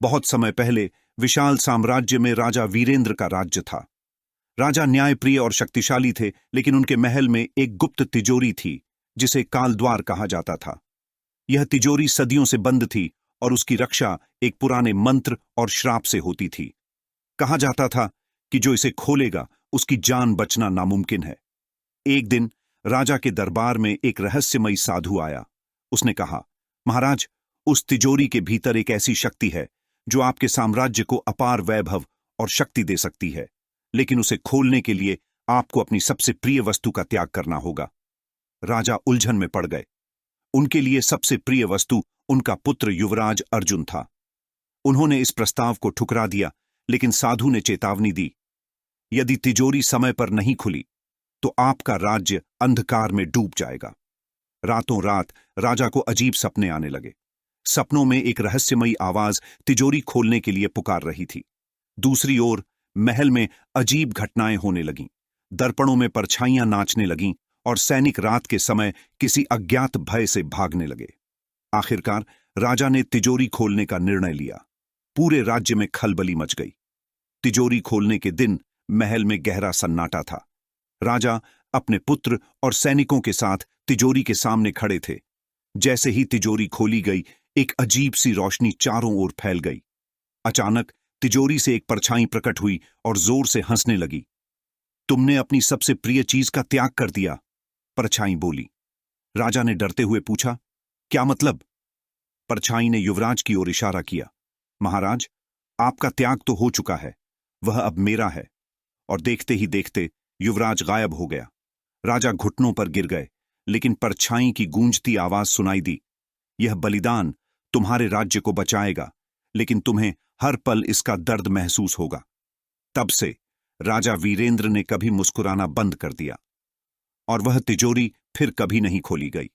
बहुत समय पहले विशाल साम्राज्य में राजा वीरेंद्र का राज्य था। राजा न्यायप्रिय और शक्तिशाली थे, लेकिन उनके महल में एक गुप्त तिजोरी थी जिसे कालद्वार कहा जाता था। यह तिजोरी सदियों से बंद थी और उसकी रक्षा एक पुराने मंत्र और श्राप से होती थी। कहा जाता था कि जो इसे खोलेगा उसकी जान बचना नामुमकिन है। एक दिन राजा के दरबार में एक रहस्यमयी साधु आया। उसने कहा, महाराज, उस तिजोरी के भीतर एक ऐसी शक्ति है जो आपके साम्राज्य को अपार वैभव और शक्ति दे सकती है, लेकिन उसे खोलने के लिए आपको अपनी सबसे प्रिय वस्तु का त्याग करना होगा। राजा उलझन में पड़ गए। उनके लिए सबसे प्रिय वस्तु उनका पुत्र युवराज अर्जुन था। उन्होंने इस प्रस्ताव को ठुकरा दिया, लेकिन साधु ने चेतावनी दी, यदि तिजोरी समय पर नहीं खुली तो आपका राज्य अंधकार में डूब जाएगा। रातों रात राजा को अजीब सपने आने लगे। सपनों में एक रहस्यमयी आवाज तिजोरी खोलने के लिए पुकार रही थी। दूसरी ओर महल में अजीब घटनाएं होने लगीं। दर्पणों में परछाइयां नाचने लगीं और सैनिक रात के समय किसी अज्ञात भय से भागने लगे। आखिरकार राजा ने तिजोरी खोलने का निर्णय लिया। पूरे राज्य में खलबली मच गई। तिजोरी खोलने के दिन महल में गहरा सन्नाटा था। राजा अपने पुत्र और सैनिकों के साथ तिजोरी के सामने खड़े थे। जैसे ही तिजोरी खोली गई, एक अजीब सी रोशनी चारों ओर फैल गई। अचानक तिजोरी से एक परछाई प्रकट हुई और जोर से हंसने लगी। तुमने अपनी सबसे प्रिय चीज का त्याग कर दिया, परछाई बोली। राजा ने डरते हुए पूछा, क्या मतलब? परछाई ने युवराज की ओर इशारा किया। महाराज, आपका त्याग तो हो चुका है, वह अब मेरा है। और देखते ही देखते युवराज गायब हो गया। राजा घुटनों पर गिर गए, लेकिन परछाई की गूंजती आवाज सुनाई दी, यह बलिदान तुम्हारे राज्य को बचाएगा, लेकिन तुम्हें हर पल इसका दर्द महसूस होगा। तब से राजा वीरेंद्र ने कभी मुस्कुराना बंद कर दिया और वह तिजोरी फिर कभी नहीं खोली गई।